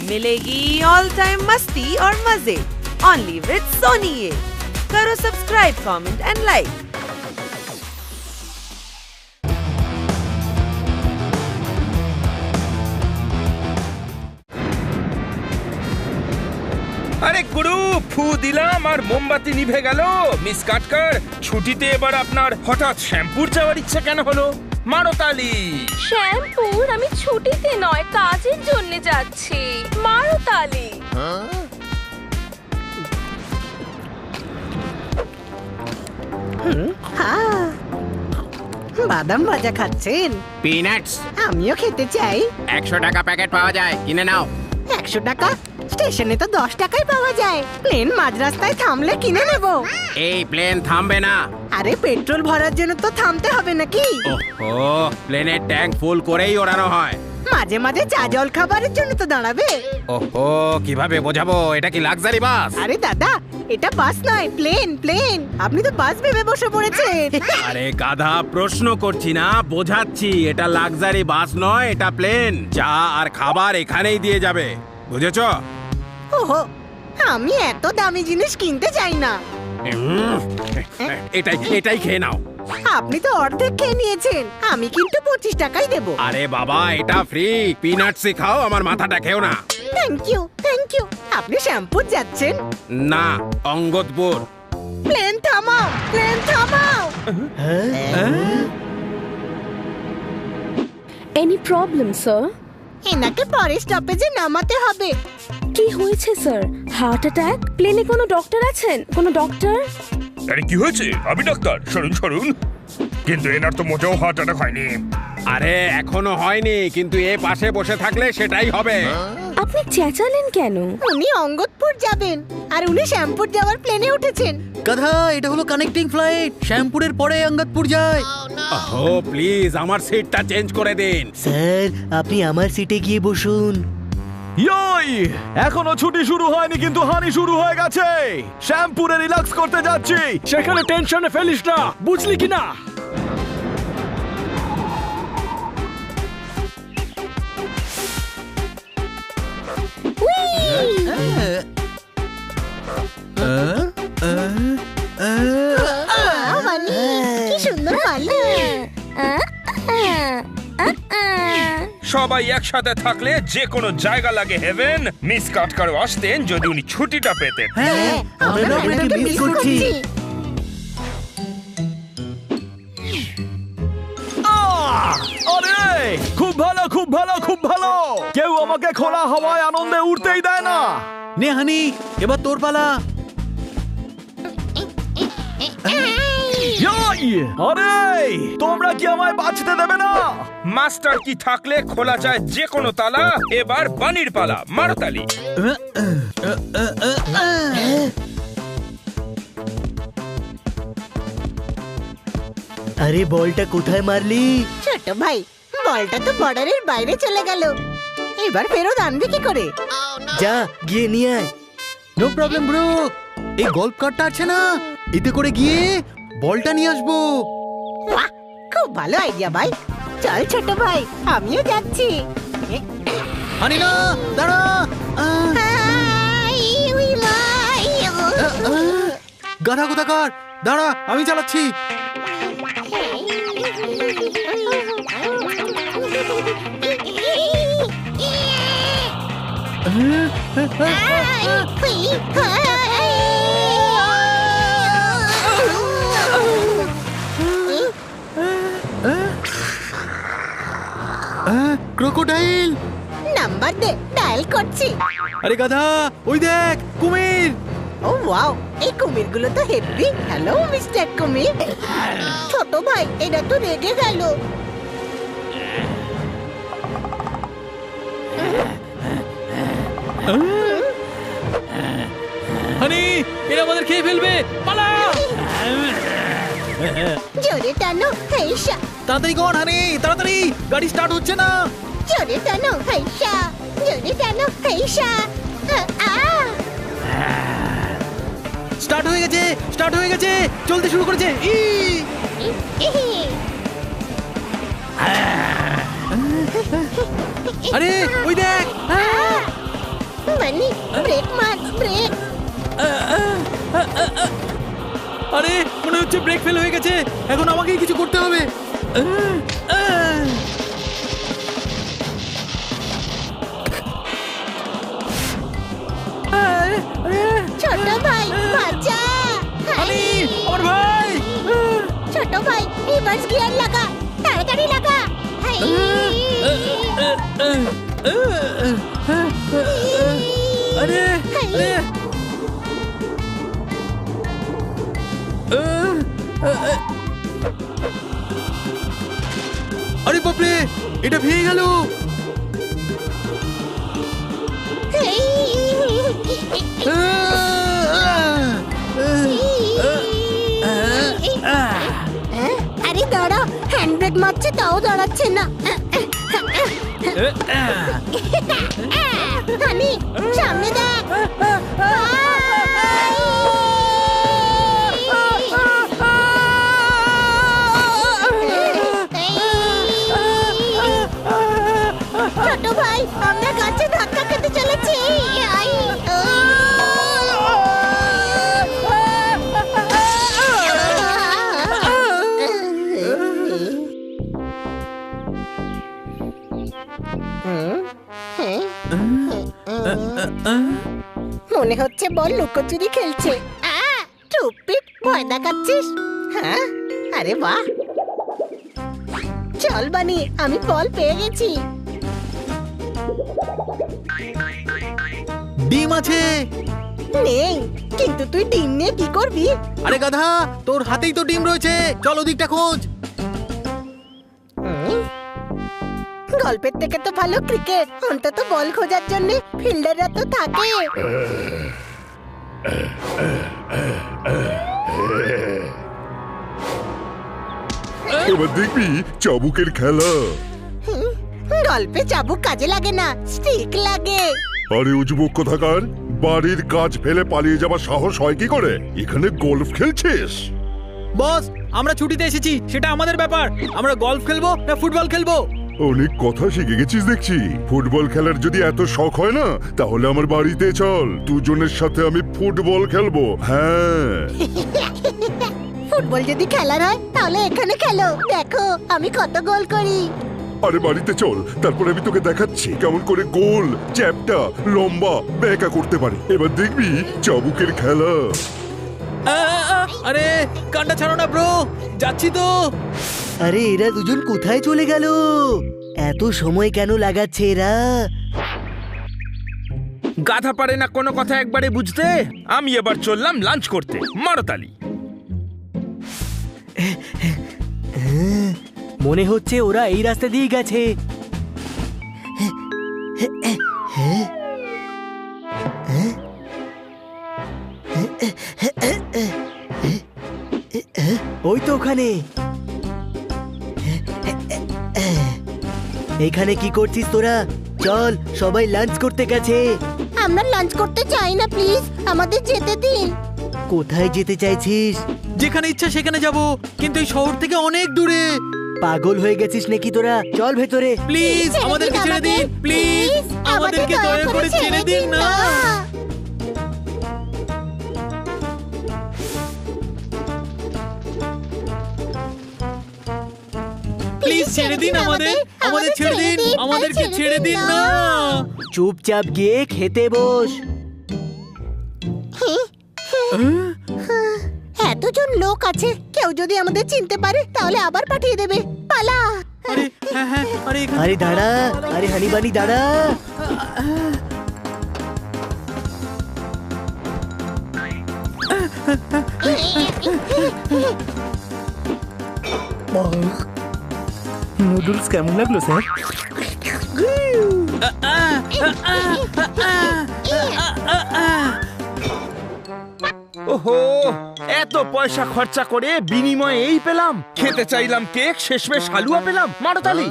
मिलेगी all time मस्ती और मजे ओनली विद सोनी ये। करो सब्सक्राइब, कमेंट एंड लाइक। আরে গুরু, ফু দিলাম আর মোমবাতি নিভে গেল। মিস কাটকার, ছুটিতে এবার আপনার হঠাৎ শ্যাম্পুর যাওয়ার ইচ্ছা কেন হলো? মারো তালি। শ্যাম্পুর? আমি ছুটিতে নয়, কাজের জন্য যাচ্ছি। মারো তালি। বাদাম ভাজা খাচ্ছেন? পিনাটস আমিও খেতে চাই। 100 টাকা প্যাকেট পাওয়া যায়, কিনে নাও। 100 টাকা? স্টেশনে তো 10 টাকায় পাওয়া যায়। প্লেন মাঝ রাস্তায় থামলে কিনে নেব। এই প্লেন থামবে না। আরে পেট্রোল ভরার জন্য তো থামতে হবে নাকি? ওহো, প্লেনের ট্যাঙ্ক ফুল করেই ওড়ানো হয়। মাঝে মাঝে চা জল খাবারের জন্য তো দাঁড়াবে। ওহো, কিভাবে বোঝাবো? এটা কি লাক্সারি বাস? আরে দাদা, এটা বাস নয়, প্লেন প্লেন। আপনি তো বাস ভেবে বসে পড়েছেন। আরে গাধা, প্রশ্ন করছি না, বোঝাচ্ছি। এটা লাক্সারি বাস নয়, এটা প্লেন। চা আর খাবার এখানেই দিয়ে যাবে, বুঝেছো? ওহো, আমি এত দামি জিনিস কিনতে চাই না। এটাই খেয়ে নাও। আপনি তো অর্ধেক খেয়ে নিয়েছেন, আমি কিন্তু 25 টাকাই দেব। আরে বাবা, এটা ফ্রি। পিনাটসই খাও, আমার মাথাটা খেও না। Thank you thank you. আপনি শ্যাম্পুর যাচ্ছেন? না, অঙ্গদপুর। প্লেন থামাও, প্লেন থামাও। Any problem sir? এনাকে পরে স্টপেজে নামাতে হবে। কি হয়েছে স্যার? Heart attack? প্লেনে কোনো ডক্টর আছেন? কোনো ডক্টর? আরে কি হয়েছে? আমি ডাক্তার, সরুন সরুন। কিন্তু এনার তো মোটেও হার্ট অ্যাটাক হয়নি। আরে এখনো হয়নি, কিন্তু এ পাশে বসে থাকলে সেটাই হবে। আপনি চেঁচালেন কেন? উনি অঙ্গদপুর যাবেন আর উনি শ্যামপুর যাওয়ার প্লেনে উঠেছেন। গাধা, এটা হলো কানেক্টিং ফ্লাইট। শ্যামপুরের পরে অঙ্গদপুর যায়। ওহ প্লিজ, আমার সিটটা চেঞ্জ করে দিন। স্যার, আপনি আমার সিটে গিয়ে বসুন। ইয়ই, এখনো ছুটি শুরু হয়নি কিন্তু হানি শুরু হয়ে গেছে। শ্যামপুরে রিল্যাক্স করতে যাচ্ছি, সেখানে টেনশনে ফেলিস না, বুঝলি কি না? কি সুন্দর মালি। সবাই একসাথে থাকলে যে কোনো জায়গা লাগে হেভেন। মিস কাটকারও আসতেন যদি উনি ছুটিটা পেতেন। হ্যাঁ, আমরা আপনাকে মিস করছি। আরে খুব ভালো খুব ভালো খুব ভালো। কেউ আমাকে খোলা হাওয়ায় আনন্দে উড়তেই দেয় না। নে হানি, এবার তোর পালা। ইয়ই, আরে তোমরা কি আমায় বাঁচতে দেবে না? মাস্টার কি থাকলে খোলা যায় যে কোনো তালা। এবার বানির পালা, মারো তালি। আরে বলটা কোথায় মারলি? ছোট ভাই, বলটা তো বর্ডারের বাইরে চলে গেল। এবার ফেরত আনবি কি করে? যা গিয়ে নিয়ে আয়। No problem bro. এই গল্ফ কার্টটা আছে না, এতে করে গিয়ে বলটা নিয়ে আসবো। বাহ, খুব ভালো আইডিয়া ভাই। চল ছোট ভাই, আমিও যাচ্ছি। হানি না, দাঁড়া। গাধা কোথাকার, দাঁড়া, আমি চালাচ্ছি। ক্রোকোডাইল। নাম্বার দে, ডায়াল করছি। আরে গাধা, ওই দেখ কুমির। ও ওয়াও, এই কুমিরগুলো তো হেভি। হ্যালো মিস্টার কুমির। ছোট ভাই, এটা তো রেগে গেল। হানি, এরা আমাদের খেয়ে ফেলবে, পালা। জোরে টানো, হেইশা। তাড়াতাড়ি কর হানি, তাড়াতাড়ি, গাড়ি স্টার্ট হচ্ছে না। জোরে টানো, হেইশা। জোরে টানো, হেইশা। স্টার্ট হয়ে গেছে, স্টার্ট হয়ে গেছে, চলতে শুরু করেছে। আরে ওই দেখ। নিশ্চয়ই ব্রেক ফেল হয়ে গেছে, এখন আমাকেই কিছু করতে হবে। ছোট ভাই বাঁচা। হানি, আমার ভাই। ছোট ভাই রিভার্স গিয়ার লাগা, তাড়াতাড়ি লাগা। আরে আরে আরে বাপরে, এটা ভেঙে গেল। আরে দাঁড়া, হ্যান্ড ব্রেক মারছে তাও দাঁড়াচ্ছে না। হানি, সামনে দেখ। ছোট ভাই, আমরা গাছে ধাক্কা খেতে চলেছি। মনে হচ্ছে বল লুকোচুরি খেলছে। টুপিট, ভয় দেখাচ্ছিস? হ্যাঁ, আরে বাহ। চল বানি, আমি বল পেয়ে গেছি। ডিম আছে। নেই, কিন্তু তুই ডিম নিয়ে কি করবি? আরে গাধা, তোর হাতেই তো ডিম রয়েছে, চল ওদিকটা খোঁজ। গল্পের থেকে তো ভালো ক্রিকেট, অন্তত বল খোঁজার জন্য ফিল্ডাররা তো থাকে। এবার দেখবি চাবুকের খেলা। গল্পে চাবুক কাজে লাগে না, স্টিক লাগে। আরে উজবুক কোথাকার, বাড়ির কাজ ফেলে পালিয়ে যাবার সাহস হয় কি করে? এখানে গলফ খেলছিস? বস, আমরা ছুটিতে এসেছি, সেটা আমাদের ব্যাপার। আমরা গলফ খেলবো না ফুটবল খেলবো? অনেক কথা শিখে গেছিস দেখছি। ফুটবল খেলার যদি এত শখ হয় না, তাহলে আমার বাড়িতে চল, দুজনের সাথে আমি ফুটবল খেলবো। হ্যাঁ, ফুটবল যদি খেলার হয় তাহলে এখানে খেলো, দেখো আমি কত গোল করি। আরে বাড়িতে চল, তারপর আমি তোকে দেখাচ্ছি কেমন করে গোল, চ্যাপটা, লম্বা, বেঁকা করতে পারি। এবার দেখবি চাবুকের খেলা। আরে কান্ডা ছাড়ো না ব্রো, যাচ্ছি তো। আরে এরা দুজন কোথায় চলে গেল? এত সময় কেন লাগাচ্ছে এরা? গাধা পারে না কোনো কথা একবারে বুঝতে। আমি এবার চললাম লাঞ্চ করতে, মারতালি। মনে হচ্ছে ওরা এই রাস্তা দিয়ে গেছে। ওই তো ওখানে। এখানে কি করছিস তোরা? চল, সবাই লাঞ্চ করতে গেছে। আমরা লাঞ্চ করতে চাই না, প্লিজ আমাদের যেতে দিন। কোথায় যেতে চাইছিস? যেখানে ইচ্ছা সেখানে যাব, কিন্তু এই শহর থেকে অনেক দূরে। পাগল হয়ে গেছিস নাকি তোরা? চল ভেতরে। প্লিজ আমাদেরকে ছেড়ে দিন, প্লিজ আমাদেরকে দয়া করে ছেড়ে দিন না। প্লিজ ছেড়ে দিন আমাদের, আমাদের ছেড়ে দিন, আমাদেরকে ছেড়ে দিন না। চুপচাপ গিয়ে খেতে বস। এতজন লোক আছে, কেউ যদি আমাদের চিনতে পারে তাহলে আবার পাঠিয়ে দেবে। পালা। আরে হ্যাঁ হ্যাঁ, আরে এখানে- আরে দাঁড়া, আরে হানিবানি দাঁড়া। নুডলস কেমন লাগলো স্যার? ওহো, এত পয়সা খরচা করে বিনিময়ে এই পেলাম? খেতে চাইলাম কেক, শেষমেশ হালুয়া পেলাম, মারতালি।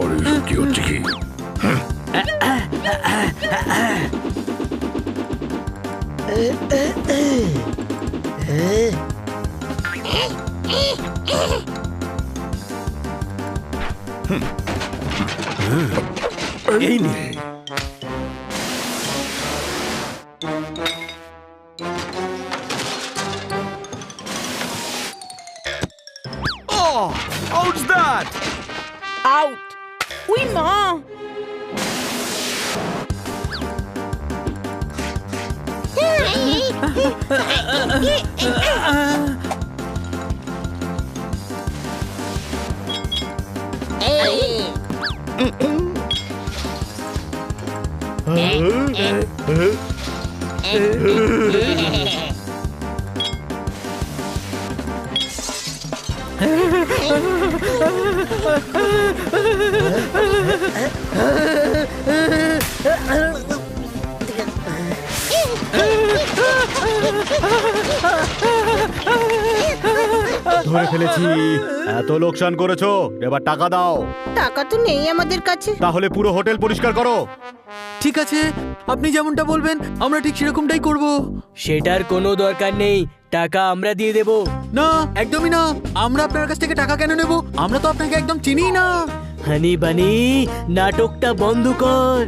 আরে কি হচ্ছে কি? এই নে। Oh, how's that? Out. We মা, ধরে ফেলেছি। এত লোকসান করেছো, এবার টাকা দাও। টাকা তো নেই আমাদের কাছে। তাহলে পুরো হোটেল পরিষ্কার করো। ঠিক আছে, আপনি যেমনটা বলবেন আমরা ঠিক সেরকমটাই করব। সেটার কোনো দরকার নেই, টাকা আমরা দিয়ে দেব। না, একদমই না। আমরা আপনার কাছ থেকে টাকা কেন নেব? আমরা তো আপনাকে একদম চিনিই না। হানি বানি, নাটকটা বন্ধ কর।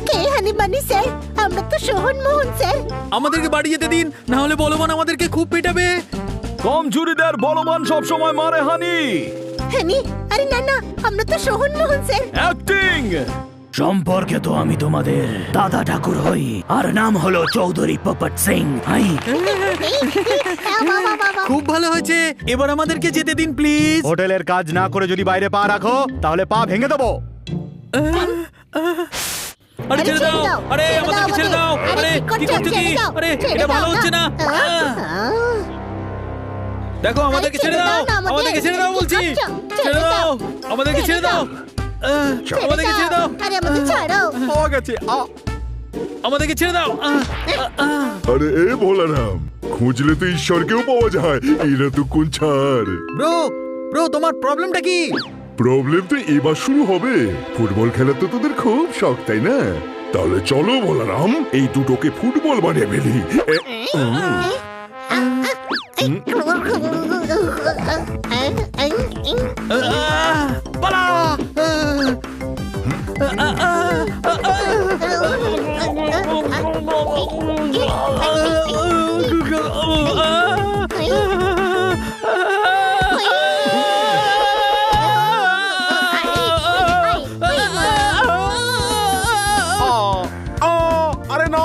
কে হানি বানি স্যার? আমরা তো সোহন মোহন স্যার। আমাদেরকে বাড়ি যেতে দিন, না হলে বলবান আমাদেরকে খুব পেটাবে। কম চুরিদার বলবান সব সময় মারে হানি। হানি, আরে না না, আমরা তো সোহন মোহন স্যার। অ্যাক্টিং। সম্পর্কে তো আমি তোমাদের দাদা ঠাকুর হই, আর নাম হলো চৌধুরী পপট সিং। খুব ভালো হয়েছে, এবার আমাদেরকে যেতে দিন প্লিজ। হোটেলের কাজ না করে যদি বাইরে পা রাখো তাহলে পা ভেঙে দেবো। আরে ছেড়ে দাও, আরে আমাদেরকে ছেড়ে দাও। আরে কি করছো কি? আরে এটা ভালো হচ্ছে না। দেখো আমাদেরকে ছেড়ে দাও, আমাদেরকে ছেড়ে দাও বলছি। ছেড়ে দাও, আমাদেরকে ছেড়ে দাও, আমাদেরকে ছেড়ে দাও। আরে আমাদের ছাড়ো। পাওয়া গেছে। আমাদেরকে ছেড়ে দাও। আরে এ ভোলারাম, খুঁজলে তো ঈশ্বরকেও পাওয়া যায়। এরা তো কোন ছাড়। ব্রো, ব্রো তোমার প্রবলেমটা কি? প্রবলেম তো এবার শুরু হবে। ফুটবল খেলা তো তোদের খুব শখ, তাই না? তাহলে চলো ভোলারাম, এই দুটোকে ফুটবল বানিয়ে ফেলি। পালা। আরে না,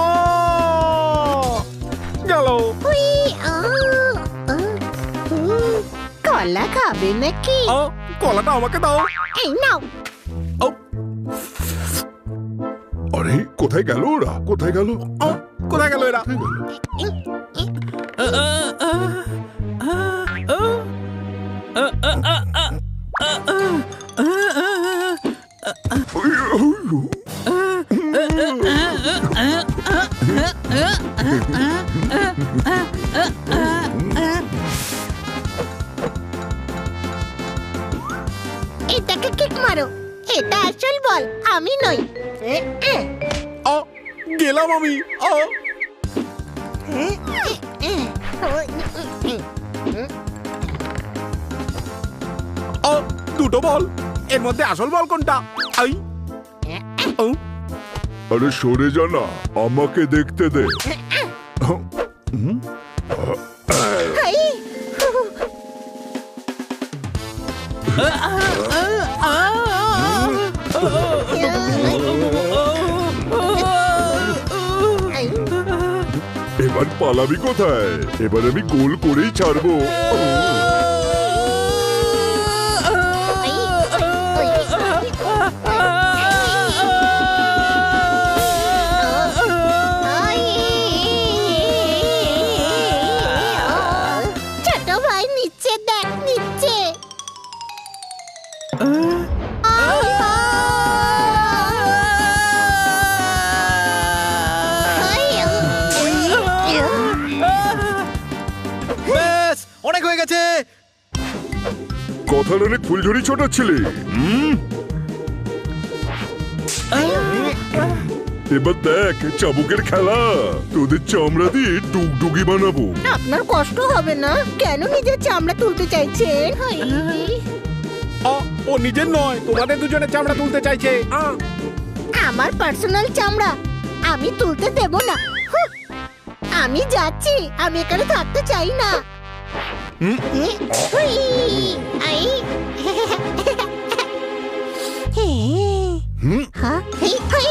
গেল। কলা খাবে নাকি? কলাটা আমাকে দাও। এই নাও। আরে কোথায় গেল ওরা? কোথায় গেল? কোথায় গেল এরা? এটাকে কিক মারো। এটা আসল বল, আমি নই। গেলাম আমি। দুটো বল, এর মধ্যে আসল বল কোনটা? আরে সরে যা না, আমাকে দেখতে দে। এবার পালাবি কোথায়? এবার আমি গোল করেই ছাড়বো। ছোট ভাই নিচে দেখ, নিচে। ব্যাস, অনেক হয়ে গেছে। কথার অনেক ফুলঝুরি ছোটাচ্ছিলি। এবার দেখ চাবুকের খেলা, তোদের চামড়া দিয়ে ডুগডুগি বানাবো। আপনার কষ্ট হবে না? কেন নিজের চামড়া তুলতে চাইছেন? ও নিজের নয়, তোমাদের দুজনের চামড়া তুলতে চাইছে। আমার পার্সোনাল চামড়া আমি তুলতে দেব না। হুঁ, আমি যাচ্ছি, আমি এখানে থাকতে চাই না। হুই, আই। হ্যাঁ, হুই, হুই।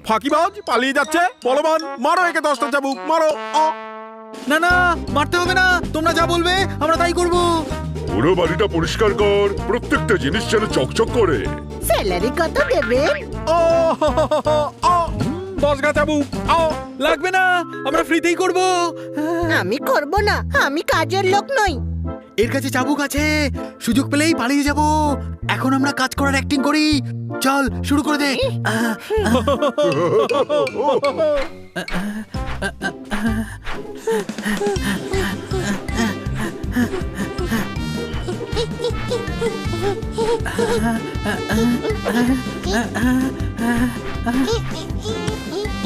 ফাঁকিবাজ পালিয়ে যাচ্ছে, বলবান মারো একে 10টা চাবুক মারো। না না, মারতে হবে না, তোমরা যা বলবে আমরা তাই করব। পুরো বাড়িটা পরিষ্কার কর, প্রত্যেকটা জিনিস যেন চকচক করে। স্যালারি কত দেবেন? 10 গা চাবুক। লাগবে না, আমরা ফ্রিতেই করব। আমি করব না, আমি কাজের লোক নই। এর কাছে চাবুক আছে, সুযোগ পেলেই পালিয়ে যাব। এখন আমরা কাজ করার অ্যাক্টিং করি। চল শুরু করে দে।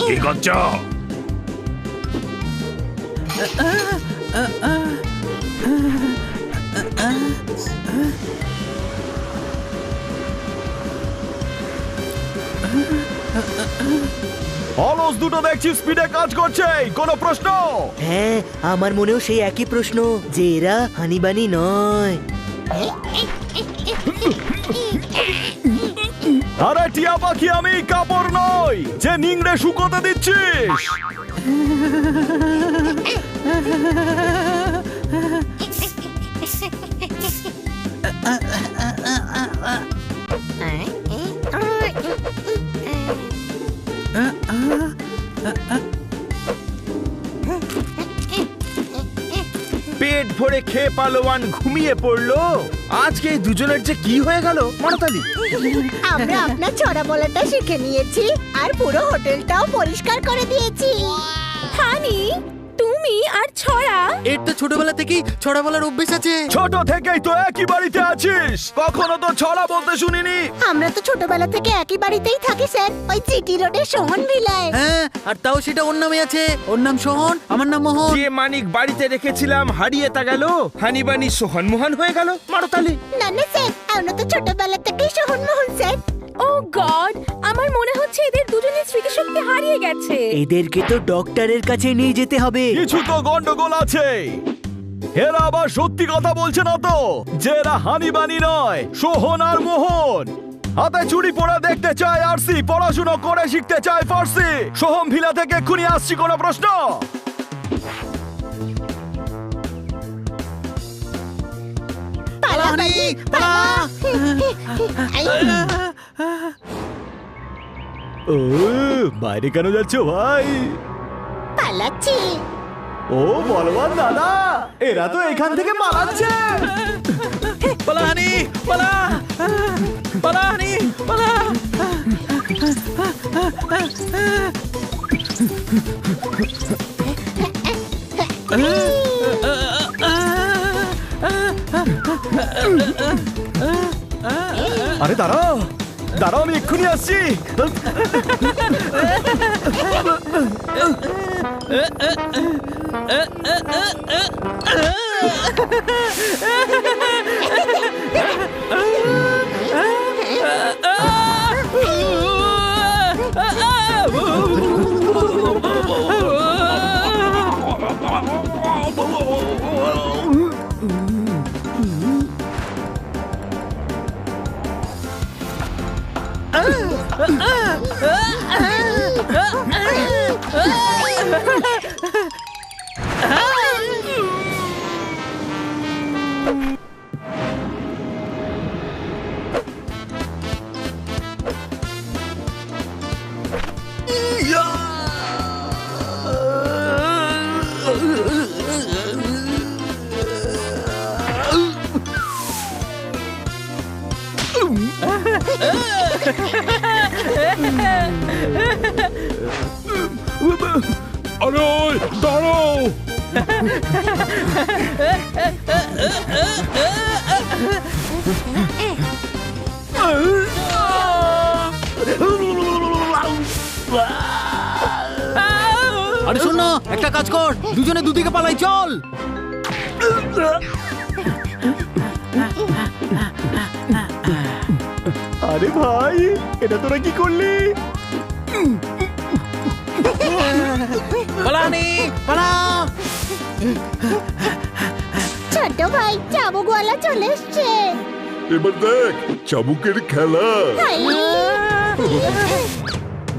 কি করছো? অলস দুটো দেখছি স্পিডে কাজ করছে, কোনো প্রশ্ন? হ্যাঁ, আমার মনেও সেই একই প্রশ্ন, যে এরা হানিবানি নয়। আরে টিয়া পাখি, আমি কাপড় নই যে নিংড়ে শুকোতে দিচ্ছিস। পেট ভরে খেয়ে পালোয়ান ঘুমিয়ে পড়লো। আজকে এই দুজনের যে কি হয়ে গেল মারতালি। আমরা আপনার ছড়া বলাটা শিখে নিয়েছি আর পুরো হোটেলটাও পরিষ্কার করে দিয়েছি। হানি, তুমি আর ছড়া এর তো ছোটবেলা থেকেই ছড়া বলার অভ্যেস আছে। ছোট থেকেই তো একই বাড়িতে আছিস, কখনো তো ছড়া বলতে শুনিনি। আমরা তো ছোটবেলা থেকে একই বাড়িতেই থাকি স্যার, ওই জিটি রোডের সোহন ভিলায়। হ্যাঁ, আর তাও সেটা ওর নামে আছে। ওর নাম সোহন, আমার নাম মোহন। যে মানিক বাড়িতে রেখেছিলাম হারিয়ে তা গেল, হানিবানি সোহন মোহন হয়ে গেল মারতালি। না না স্যার, আমরা তো ছোটবেলা থেকেই সোহন মোহন স্যার। ও গড, আমার মনে হচ্ছে এদের দুজনের স্মৃতিশক্তি হারিয়ে গেছে। এদেরকে তো ডক্টরের কাছে নিয়ে যেতে হবে। কিছু তো গন্ডগোল আছে। এরা আবার সত্যি কথা বলছে না তো যে এরা হানিবানি নয়, সোহন আর মোহন। হাতে চুড়ি পরে দেখতে চায় আরসি, পড়াশুনো করে শিখতে চায় ফার্সি। সোহম ভিলা থেকে এক্ষুনি আসছি, কোনো প্রশ্ন? পালা হানি, বাজি, পালা। ও, বাইরে কেন যাচ্ছ ভাই? পালাচ্ছি। ও বলবান দাদা, এরা তো এখান থেকে পালাচ্ছে। পালা হানি, পালা। পালা হানি, পালা। আরে দাঁড়াও দাঁড়াও, আমি এক্ষুনি আসছি। আরে দাঁড়াও। আরে শোন না, একটা কাজ কর, দুজনে দুদিকে পালাই, চল। আরে ভাই, এটা তোরা কি করলি? পালানি, পালা। ছোট ভাই, চাবুকওয়ালা চলে এসছে। এবার দেখ চাবুকের খেলা। হাই।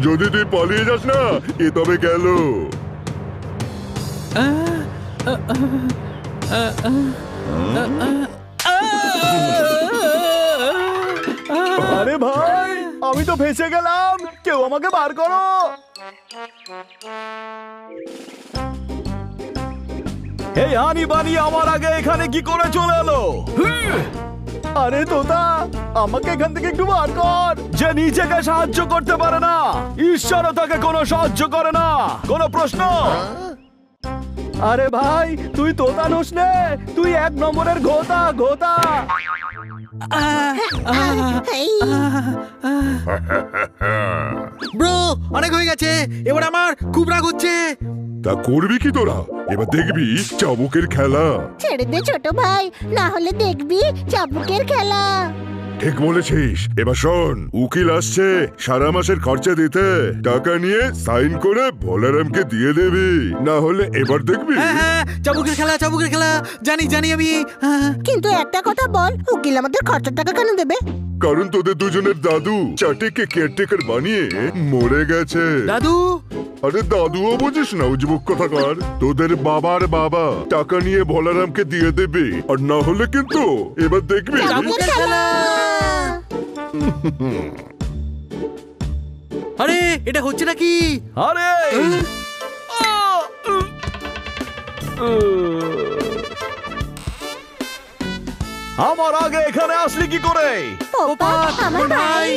যদি তুই পালিয়ে যাস না, এ তবে গেল। আরে ভাই, আমি তো ফেঁসে গেলাম, কেউ আমাকে বার করো। এই হানি বানি আমার আগে এখানে কি করে চলে এলো? আরে তোতা, আমাকে এখান থেকে একটু বার কর। যে নিজেকে সাহায্য করতে পারে না, ঈশ্বরও তাকে কোনো সাহায্য করে না। কোনো প্রশ্ন? আরে ভাই, তুই তোতা নোস নে, তুই 1 নম্বরের ঘোতা ঘোতা। ব্রো, অনেক হয়ে গেছে, এবার আমার খুব রাগ হচ্ছে। তা করবি কি তোরা? এবার দেখবি চাবুকের খেলা। ছেড়ে দে ছোট ভাই, না হলে দেখবি চাবুকের খেলা। ঠিক বলেছিস। এবার শোন, উকিল আসছে সারা মাসের খরচা দিতে। টাকা নিয়ে সাইন করে বলরামকে দিয়ে দেবি, না হলে এবার দেখবি। হ্যাঁ, চাবুকের খেলা, চাবুকের খেলা, জানি জানি আমি। কিন্তু একটা কথা বল, উকিল আমাদের খরচার টাকা কেন দেবে? কারণ তোদের দুজনের দাদু চাটেকে কেয়ারটেকার বানিয়ে মরে গেছে। দাদু? আরে দাদুও বুঝিস না, উজবুক কথাকার। তোদের বাবার বাবা টাকা নিয়ে বলরামকে দিয়ে দেবে, আর না হলে কিন্তু এবার দেখবি। চাবুকের খেলা। আরে এটা হচ্ছে নাকি? আরে আমার আগে এখানে আসলি কি করে? পোপা, আমার ভাই।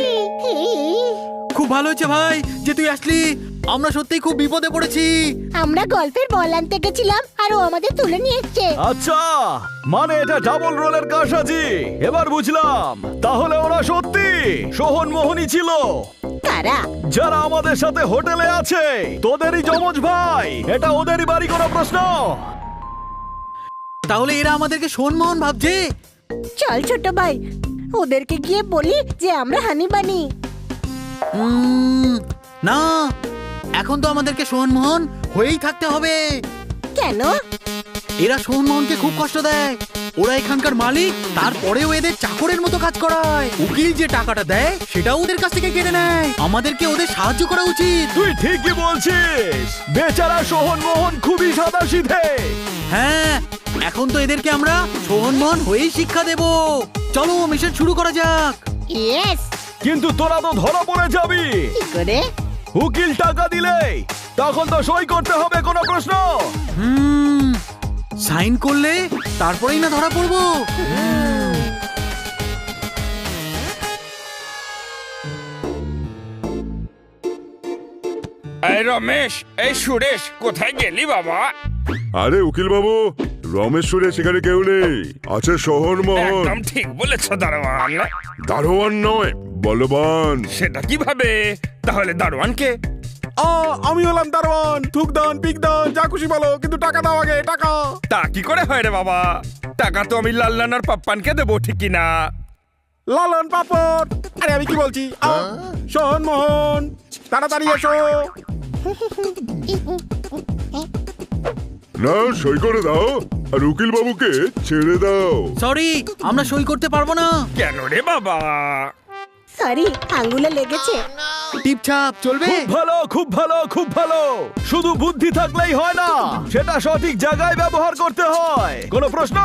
খুব ভালো হয়েছে ভাই যে তুই আসলি, আমরা সত্যিই খুব বিপদে পড়েছি। আমরা গল্পের বল আনতে গেছিলাম আর ও আমাদের তুলে নিয়ে এসছে। আচ্ছা, মানে এটা ডাবল রোলের কারসাজি। এবার বুঝলাম, তাহলে ওরা সত্যি সোহন মোহনী ছিল। কারা? যারা আমাদের সাথে হোটেলে আছে, তোদেরই যমজ ভাই। এটা ওদেরই বাড়ি, কোনো প্রশ্ন? তাহলে এরা আমাদেরকে সোনমোহন ভাবছে। চল ছোট ভাই, ওদেরকে গিয়ে বলি যে আমরা হানি বানি। না, এখন তো আমাদেরকে সোহনমোহন হয়েই থাকতে হবে। কেন? এরা সোহনমোহনকে খুব কষ্ট দেয়। ওরা এখানকার মালিক, তারপরেও এদের চাকরের মতো কাজ করায়। উকিল যে টাকাটা দেয় সেটাও ওদের কাছ থেকে কেড়ে নেয়। আমাদেরকে ওদের সাহায্য করা উচিত। তুই ঠিকই বলছিস, বেচারা সোহনমোহন খুবই সাদাসিধে। হ্যাঁ, এখন তো এদেরকে আমরা সোহনমোহন হয়েই শিক্ষা দেব। চলো মিশন শুরু করা যাক। ইয়েস। কিন্তু তোরা তো ধরা পড়ে যাবি। কি করে? উকিল টাকা দিলে তখন তো সই করতে হবে, কোনো প্রশ্ন? সাইন করলে তারপরেই না ধরা পড়বো। এই রমেশ, এই সুরেশ, কোথায় গেলি বাবা? আরে উকিল বাবু, রমেশ সুরেশ এখানে কেউ নেই, আছে সোহন মোহন। একদম ঠিক বলেছ দারোয়ান। দারোয়ান নয়, বলবান। সেটা কিভাবে? তাহলে দারোয়ান কে? আমি হলাম দারোয়ান। থুক দান, পিক দান, যা খুশি বলো, কিন্তু টাকা দাও আগে, টাকা। তা কি করে হয় রে বাবা? টাকা তো আমি লাল্লান আর পাপ্পানকে দেবো, ঠিক কিনা? লালন পাপড়, আরে আমি কি বলছি? সোহন মোহন, তাড়াতাড়ি এসো। না, সই করে দাও, আর উকিল বাবুকে ছেড়ে দাও। সরি, আমরা সই করতে পারবো না। কেন রে বাবা? সরি, আঙ্গুলে লেগেছে। টিপছাপ চলবে? খুব ভালো, খুব ভালো, খুব ভালো। শুধু বুদ্ধি থাকলেই হয় না, সেটা সঠিক জায়গায় ব্যবহার করতে হয়। কোনো প্রশ্ন?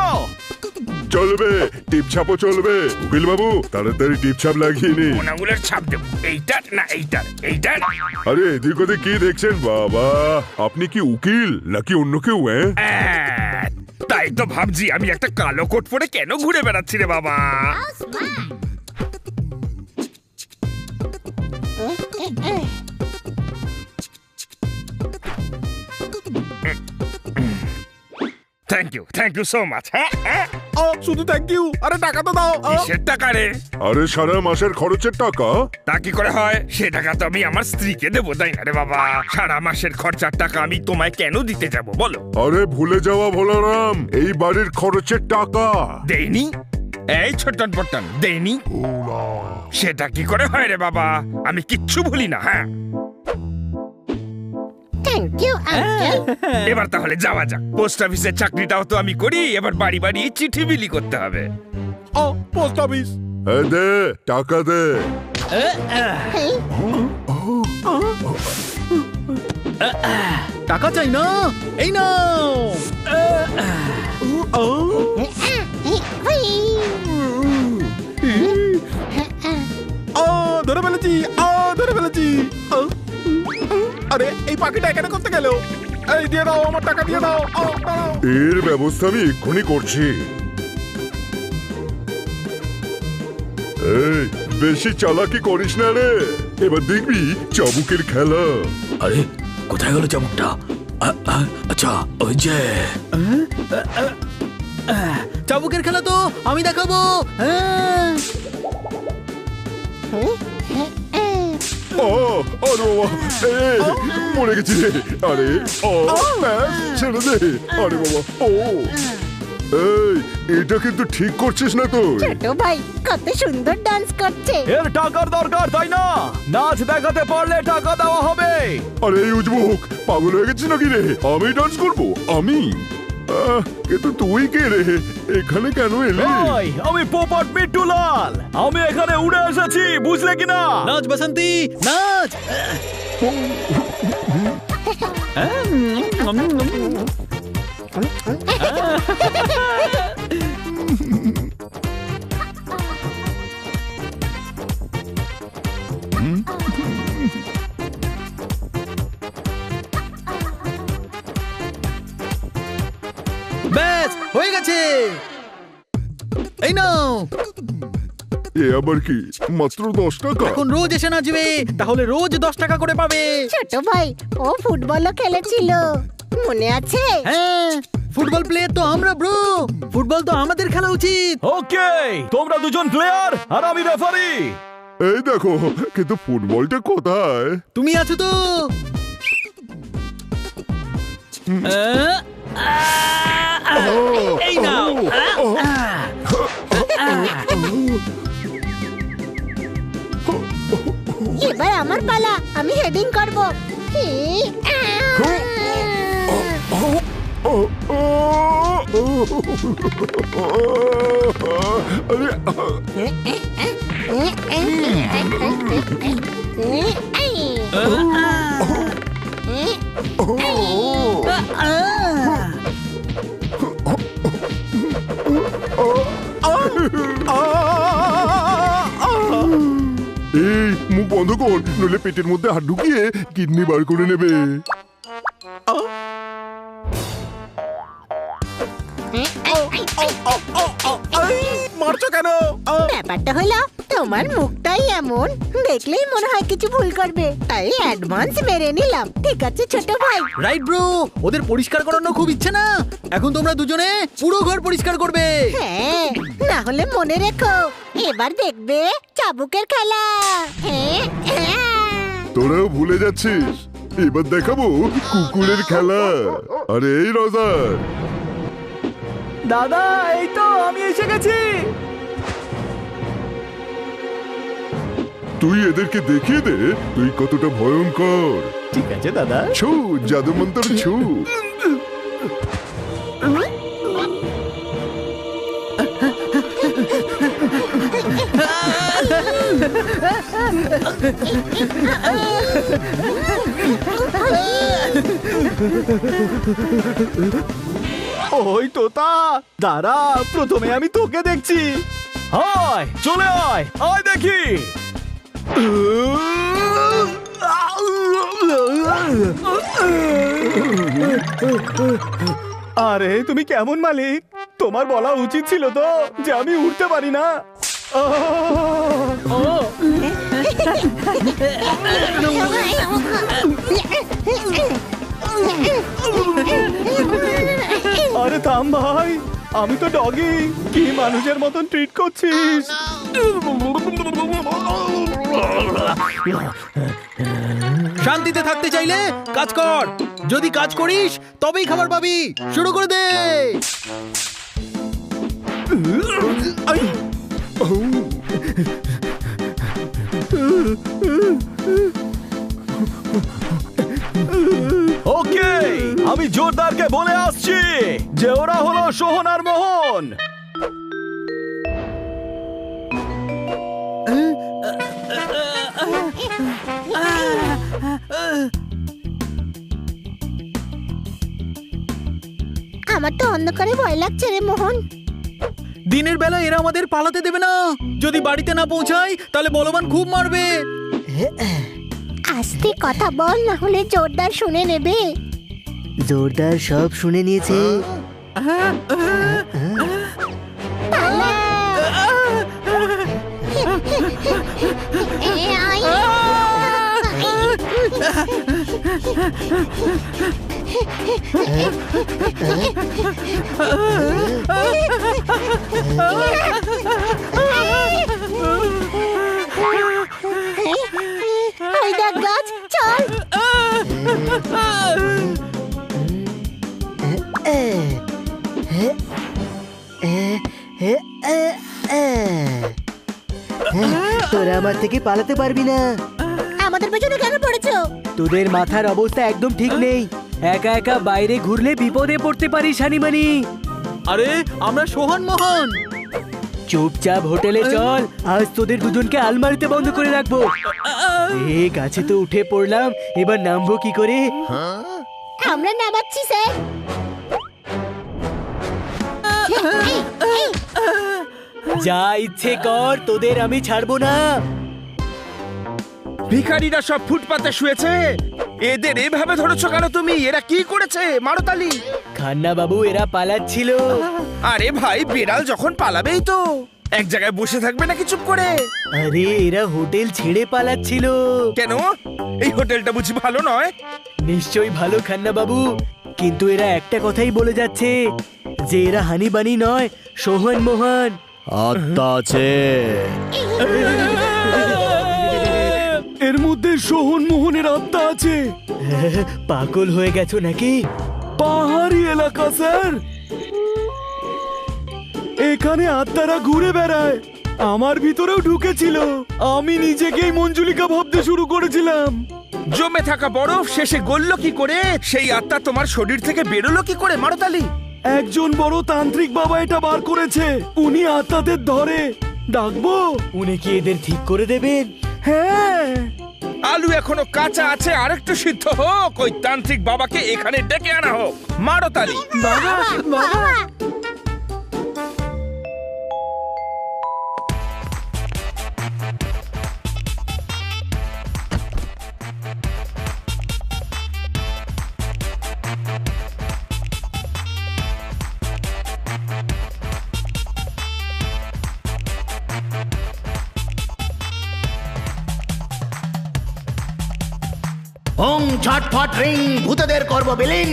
চলবে, টিপছাপও চলবে। উকিল বাবু, তাড়াতাড়ি টিপছাপ লাগিয়ে নি। কোন আঙুলের ছাপ দেবো? এইটার না এইটার? এইটার? আরে এদিক ওদিক কি দেখছেন বাবা? আপনি কি উকিল নাকি অন্য কেউ? তাই তো ভাবছি, আমি একটা কালো কোট পরে কেন ঘুরে বেড়াচ্ছি রে বাবা। Thank you so much. হ্যাঁ। শুধু থ্যাংক ইউ। আরে টাকা তো দাও। কিসের টাকা রে? আরে সারা মাসের খরচের টাকা। তা কি করে হয়? সে টাকা তো আমি আমার স্ত্রীকে দেবো, তাই না রে বাবা? সারা মাসের খরচার টাকা আমি তোমায় কেন দিতে যাব বলো? আরে ভুলে যাওয়া ভোলারাম, এই বাড়ির খরচের টাকা দেইনি? এই ছোটন পটন দেইনি? সেটা কি করে হয় রে বাবা? আমি কিচ্ছু ভুলি না। হ্যাঁ, থ্যাংক ইউ আঙ্কেল। এবার তাহলে যাওয়া যাক। পোস্ট অফিসের চাকরিটাও তো আমি করি, এবার বাড়ি বাড়ি চিঠি বিলি করতে হবে। Post office. দে টাকা দে। টাকা চাই না, এই নাও। ধরে ফেলেছি, ধরে ফেলেছি। আরে এই পাখিটা এখানে করতে গেল। এই দিয়ে দাও, আমার টাকা দিয়ে দাও। এর ব্যবস্থা আমি এক্ষুনি করছি। এই বেশি চালাকি করিস না রে, এবার দেখবি চাবুকের খেলা। আরে কোথায় গেল চাবুকটা? আচ্ছা ওই যে চাবুকের খেলা তো আমি দেখাবো। আরে বাবা, মরে গেছি রে। আরে ছেড়ে দে। আরে বাবা, এই এটা কিন্তু ঠিক করছিস না তো। ছোট ভাই কত সুন্দর ডান্স করছে। এর টাকার দরকার, তাই না? নাচ দেখাতে পারলে টাকা দেওয়া হবে। আরে এই উজবুক, পাগল হয়ে গেছিস নাকি রে? আমি ডান্স করবো? আমি? কিন্তু তুই কে রে? এখানে কেন এলি? আমি পোপট মিট্টুলাল। আমি এখানে উড়ে এসেছি, বুঝলে কিনা? নাচ বাসন্তী নাচ। ব্যাস হয়ে গেছে, এই নাও। এ আবার কি? মাত্র 10 টাকা? এখন রোজ এসে নাচবে, তাহলে রোজ 10 টাকা করে পাবে। ছোট ভাই ও ফুটবলও খেলেছিল, মনে আছে? হ্যাঁ, ফুটবল প্লেয়ার তো আমরা ব্রো, ফুটবল তো আমাদের খেলা উচিত। ওকে, তোমরা দুজন প্লেয়ার আর আমি রেফারি। এই দেখো, কিন্তু ফুটবলটা কোথায়? তুমি আছো তো? এই নাও। এবার আমার পালা, আমি হেডিং করব। এই মুখ বন্ধ কর, নইলে পেটের মধ্যে হাত ঢুকিয়ে কিডনি বার করে নেবে। মারছো কেন? ব্যাপারটা হলো তোমার মুখটাই এমন, দেখলেই মনে হয় কিছু ভুল করবে, তাই অ্যাডভান্স মেরে নিলাম। ঠিক আছে ছোট ভাই? রাইট ব্রো, ওদের পরিষ্কার করানোর খুব ইচ্ছে না। এখন তোমরা দুজনে পুরো ঘর পরিষ্কার করবে। হ্যাঁ, না হলে মনে রেখো, এবার দেখবে চাবুকের খেলা। তোরাও ভুলে যাচ্ছিস? এবার দেখাবো কুকুরের খেলা। আরে এই রোজার দাদা, এই তো আমি এসে গেছি। তুই এদেরকে দেখিয়ে দে তুই কতটা ভয়ঙ্কর। ঠিক আছে দাদা। ছু, জাদু মন্তর ছু। ওই তোতা, দাঁড়া, প্রথমে আমি তোকে দেখছি। হায়, চলে আয়, আয় দেখি। আরে তুমি কেমন মালিক? তোমার বলা উচিত ছিল তো যে আমি উঠতে পারি না। আরে থাম ভাই, আমি তো ডগি, কি মানুষের মতন ট্রিট করছিস? শান্তিতে থাকতে চাইলে কাজ কর, যদি কাজ করিস তবেই খাবার পাবি। শুরু করে দে। ওকে, আমি জোরদারকে বলে আসছি যে ওরা হলো সোহন আর মোহন। আমার তো অন্ধকারে ভয় লাগছে রে মোহন। দিনের বেলা এরা আমাদের পালাতে দেবে না। যদি বাড়িতে না পৌঁছাই তাহলে বলবান খুব মারবে। আস্তে কথা বল, না হলে জোরদার শুনে নেবে। জোরদার সব শুনে নিয়েছে। এই দেখ গাছ, চল। তোরা আমার থেকে পালাতে পারবি না। আমাদের পেছনে কেন পড়েছো? তোদের মাথার অবস্থা একদম ঠিক নেই। একা একা বাইরে ঘুরলে বিপদে পড়তে পারিস হানিমানি। আরে আমরা সোহন মোহন। চুপচাপ হোটেলে চল, আজ তোদের দুজনকে আলমারিতে বন্ধ করে রাখবো। এ গাছে তো উঠে পড়লাম, এবার নামবো কি করে? আমরা নামাচ্ছি স্যার। যা ইচ্ছে কর, তোদের আমি ছাড়বো না। ভিখারিরা সব ফুটপাতে শুয়েছে, এদের এভাবে ধরেছো কেন তুমি? এরা কি করেছে মারতালি? খান্না বাবু, এরা পালাচ্ছিল। আরে ভাই, বিড়াল যখন পালাবেই তো, এক জায়গায় বসে থাকবে নাকি চুপ করে? আরে এরা হোটেল ছেড়ে পালাচ্ছিল। কেন? এই হোটেলটা বুঝি ভালো নয়? নিশ্চয়ই ভালো খান্না বাবু, কিন্তু এরা একটা কথাই বলে যাচ্ছে যে এরা হানি বানি নয়, সোহন মোহন। আত্মা আছে, এর মধ্যে সোহন মোহনের আত্মা আছে। পাগল হয়ে গেছো নাকি? পাহাড়ি এলাকা স্যার, এখানে আত্মারা ঘুরে বেড়ায়। আমার ভিতরেও ঢুকেছিল, আমি নিজেকেই মঞ্জুলিকা ভাবতে শুরু করেছিলাম। জমে থাকা বরফ শেষে গলল কি করে? সেই আত্মা তোমার শরীর থেকে বেরোলো কি করে মারতালি? একজন বড় তান্ত্রিক বাবা এটা বার করেছে, উনি আত্মাদের ধরে। ডাকবো? উনি কি এদের ঠিক করে দেবেন? হ্যাঁ। আলু এখনো কাঁচা আছে, আরেকটু সিদ্ধ হোক। ওই তান্ত্রিক বাবাকে এখানে ডেকে আনা হোক। মারতালি। বাবা, বাবা। ওং ছটফট রিং, ভূতদের করব বিলীন।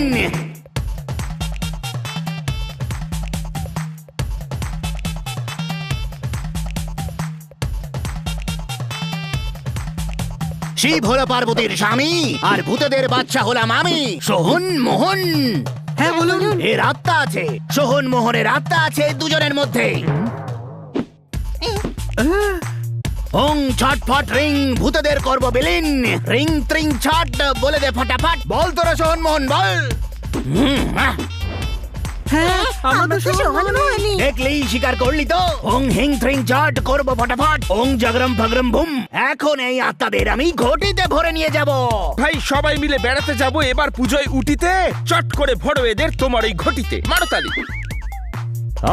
শিব হলো পার্বতীর স্বামী, আর ভূতদের বাচ্চা হলাম আমি, সোহন মোহন। হ্যাঁ বলুন। এর আত্মা আছে, সোহন মোহনের আত্মা আছে দুজনের মধ্যে। ওং ছটফট রিং, ভূতদের করব বিলীন। রিং ত্রিং ছট, বলে দে ফটাফট। বল তোরা সোহন মোহন, বল। হ্যাঁ, আমরা তো সোহন মোহন। দেখলেই স্বীকার করলি তো? ওং হিং ত্রিং ছট, করব ফটাফট। ওং জাগরম ফাগরম বুম। এখন এই আত্মাদের আমি ঘটিতে ভরে নিয়ে যাব। ভাই, সবাই মিলে বেড়াতে যাব এবার পুজোয় উটিতে। চট করে ভরো এদের তোমার ওই ঘটিতে। মারতালি।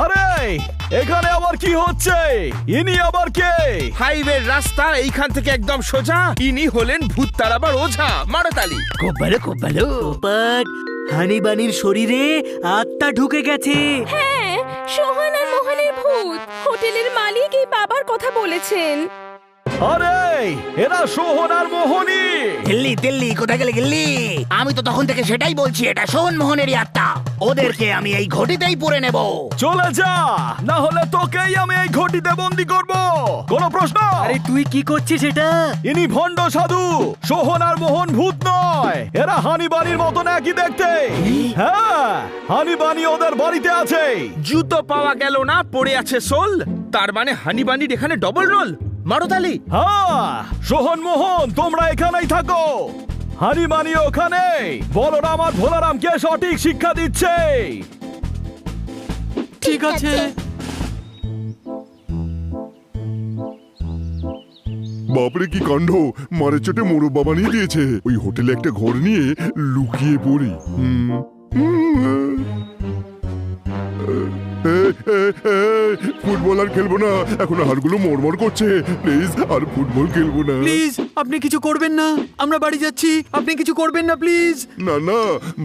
আরে এখানে আবার কি হচ্ছে? ইনি আবার কে? হাইওয়ের রাস্তা এইখান থেকে একদম সোজা। ইনি হলেন ভূত তাড়াবার ওঝা। মারতালি। খুব ভালো, খুব ভালো। বাট হানি বানির শরীরে আত্মা ঢুকে গেছে। হ্যাঁ, সোহন আর মোহনের ভূত। হোটেলের মালিক এই বাবার কথা বলেছেন। আরে এরা সোহন আর মোহনী। গিল্লি দিল্লি কোথায় গেলে গিল্লি? আমি তো তখন থেকে সেটাই বলছি, এটা সোহন মোহনেরই আত্মা। ওদেরকে আমি এই ঘটিতেই পুরে নেব। চলে যা, না হলে তোকেই আমি এই ঘটিতে বন্দি করব। কোনো প্রশ্ন? আরে তুই কি করছিস এটা? ইনি ভণ্ড সাধু। সোহন আর মোহন ভূত নয়, এরা হানিবানির মতন একই দেখতে। হ্যাঁ, হানিবানি ওদের বাড়িতে আছে। জুতো পাওয়া গেল না, পড়ে আছে সোল। তার মানে হানিবানির এখানে ডবল রোল। মারুতালি। হ্যাঁ, সোহন মোহন তোমরা এখানেই থাকো। হানিবানি ওখানে বলরাম আর ভোলারামকে সঠিক শিক্ষা দিচ্ছে। ঠিক আছে। বাপরে কি কাণ্ড, মারের চোটে মোরব্বা বানিয়ে দিয়েছে। ওই হোটেলে একটা ঘর নিয়ে লুকিয়ে পড়ি। ফুটবল আর খেলবো না, এখন হাড়গুলো মরমর করছে। প্লিজ আর ফুটবল খেলবো না। প্লিজ আপনি কিছু করবেন না, আমরা বাড়ি যাচ্ছি, আপনি কিছু করবেন না প্লিজ। না না,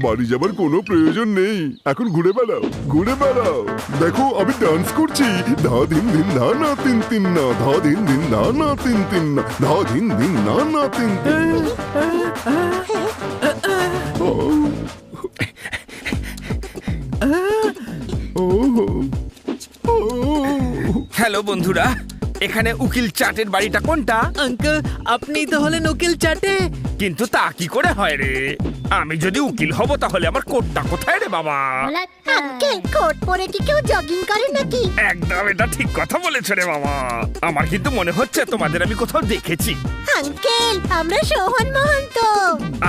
বাড়ি যাবার কোনো প্রয়োজন নেই। এখন ঘুরে বেড়াও, ঘুরে বেড়াও। দেখো আমি ডান্স করছি। ধা দিন দিন ধা না তিন তিন না, ধা দিন দিন ধা না তিন তিন না, ধা দিন দিন না না তিন তিন। হ্যালো বন্ধুরা, এখানে উকিল চাটের বাড়িটা কোনটা? আঙ্কেল আপনি তো হলেন উকিল চাটে। কিন্তু তা কি করে হয় রে? আমি যদি উকিল হব তাহলে আমার কোটটা কোথায় রে বাবা? আঙ্কেল কোট পরে কি কেউ জগিং করে নাকি? একদম, এটা ঠিক কথা বলেছো রে বাবা। আমার কিন্তু মনে হচ্ছে তোমাদের আমি কোথাও দেখেছি। আঙ্কেল আমরা সোহন মোহন তো।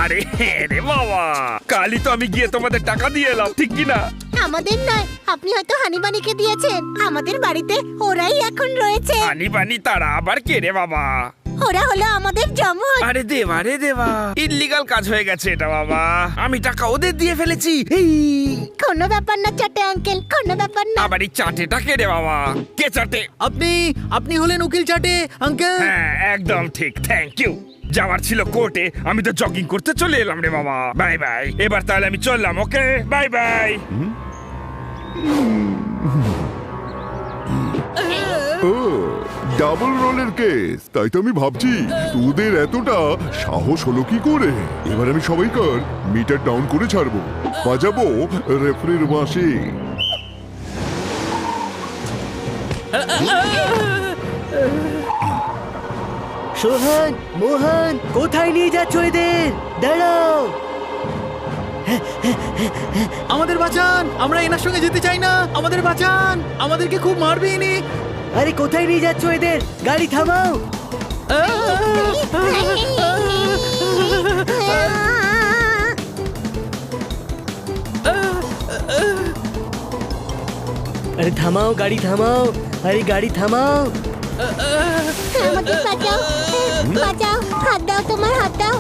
আরে হ্যাঁ রে বাবা, কালই তো আমি গিয়ে তোমাদের টাকা দিয়ে এলাম, ঠিক কি না? আমাদের নয়, আপনি হয়তো হানিবানিকে দিয়েছেন। আমাদের বাড়িতে ওরাই এখন রয়েছে। হানিবানি তারা আবার কে রে বাবা? ওরা হলো আমাদের জমজ। আরে দেবা রে দেবা, ইল্লিগাল কাজ হয়ে গেছে এটা বাবা। আমি টাকা ওদের দিয়ে ফেলেছি। কোনো ব্যাপার না চাটে আঙ্কেল, কোনো ব্যাপার না। আবার এই চাটেটা কে রে বাবা? কে চাটে? আপনি হলেন উকিল চাটে আঙ্কেল। হ্যাঁ একদম ঠিক, থ্যাংক ইউ। যাওয়ার ছিল কোর্টে, আমি তো জগিং করতে চলে এলাম রে বাবা। বাই বাই, এবার তাহলে আমি চললাম। Okay bye bye. ডাবল রোলের কেস, তাই তো আমি ভাবছি তোদের এতটা সাহস হলো কি করে। এবার আমি সবাইকার মিটার ডাউন করে ছাড়বো, বাজাবো রেফারির বাঁশি। সোহন মোহন কোথায় নিয়ে যাচ্ছ এদের? দাঁড়াও। আমাদের বাঁচান, আমরা এনার সঙ্গে যেতে চাই না। আমাদের বাঁচান, আমাদেরকে খুব মারবে ইনি। আরে কোথায় নিয়ে যাচ্ছ এদের? গাড়ি থামাও। আরে থামাও, গাড়ি থামাও। আরে গাড়ি থামাও। আমাদের বাঁচাও, বাঁচাও, হাত দাও, তোমার হাত দাও।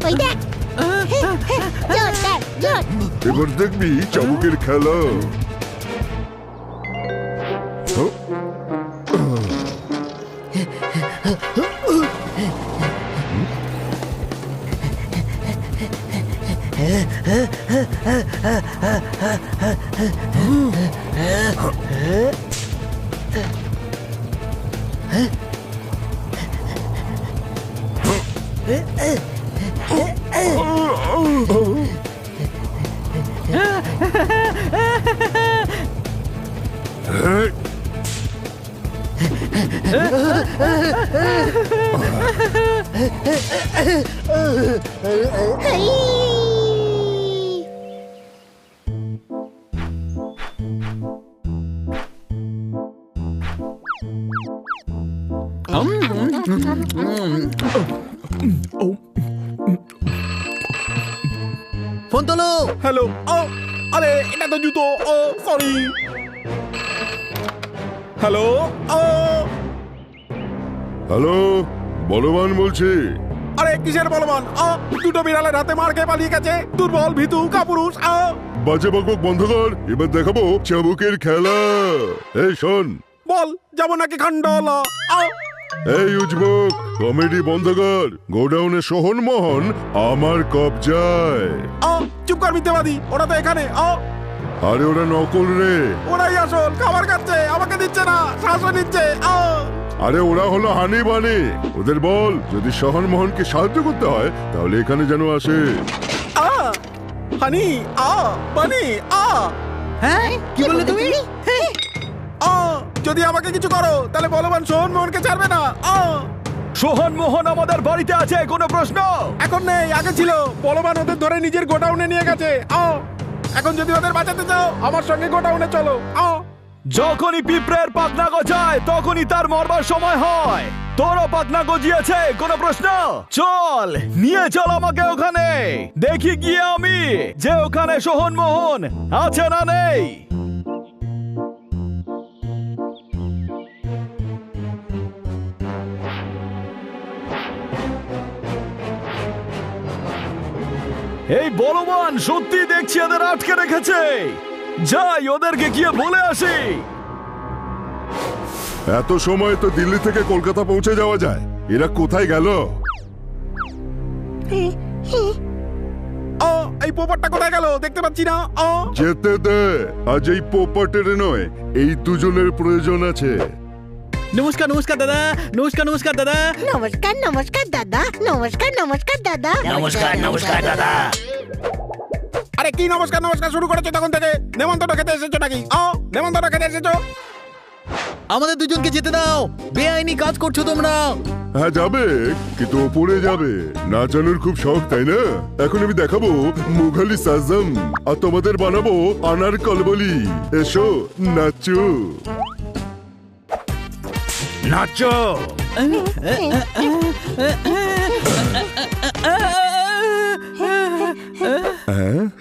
ওই দেখ, জোর দেখ, জোর। এবার দেখবি চাবুকের খেলা। ফোন তোলো। হ্যালো। আরে এটা তো জুতো। ও সরি। হ্যালো। হ্যালো, বলবান বলছি। আরে কিসের বলবান? দুটো বিড়ালের হাতে মার খেয়ে পালিয়ে গেছে, দুর্বল ভীতু কাপুরুষ। বাজে বকবক বন্ধ কর, এবার দেখাবো চাবুকের খেলা। এই শোন, বল যাবো নাকি খন্ডলা? এই উজবুক, কমেডি বন্ধ কর। গোডাউনে সোহন মোহন আমার কবজায়। চুপ কর মিথ্যাবাদী, ওরা তো এখানে। আরে ওরা নকল রে। ওরাই আসল, খাবার খাচ্ছে, আমাকে দিচ্ছে না, শ্বাসও নিচ্ছে। আরে ওরা হলো হানি বানি। ওদের বল যদি সোহন মোহনকে সাহায্য করতে হয় তাহলে এখানে যেন আসে। হানি বানি। হ্যাঁ, কি বললে তুমি? যদি আমাকে কিছু করো তাহলে বলবান সোহন মোহনকে ছাড়বে না। সোহন মোহন আমাদের বাড়িতে আছে, কোনো প্রশ্ন? এখন নেই, আগে ছিল। বলবান ওদের ধরে নিজের গোডাউনে নিয়ে গেছে। এখন যদি ওদের বাঁচাতে চাও আমার সঙ্গে গোডাউনে চলো। যখনই পিঁপড়ের পাখনা গজায় তখনই তার মরবার সময় হয়। তোরও পাখনা গজিয়েছে, কোনো প্রশ্ন? চল নিয়ে চল আমাকে ওখানে, দেখি গিয়ে আমি যে ওখানে সোহন মোহন আছে না নেই। এই বলবান সত্যি দেখছি এদের আটকে রেখেছে। যাই ওদেরকে গিয়ে বলে আসি। এত সময় তো দিল্লি থেকে কলকাতা পৌঁছে যাওয়া যায়, এরা কোথায় গেল? এই পোপারটা কোথায় গেল দেখতে পাচ্ছি না। যেতে দে, আজ এই পোপাটের নয়, এই দুজনের প্রয়োজন আছে। নমস্কার নমস্কার দাদা, নমস্কার নমস্কার দাদা, নমস্কার নমস্কার দাদা, নমস্কার নমস্কার দাদা, নমস্কার নমস্কার দাদা। আরে কি নমস্কার নমস্কার শুরু করেছো তখন থেকে? নেমন্তন্ন খেতে এসেছো নাকি? নেমন্তন্ন খেতে এসেছো? আমাদের দুজনকে যেতে দাও, বেআইনি কাজ করছো তোমরা। হ্যাঁ যাবে, কিন্তু ওপরে যাবে। নাচানোর খুব শখ তাই না? এখন আমি দেখাবো মুঘালি সাজম, আর তোমাদের বানাবো আনার কলবলি। এসো নাচো নাচো।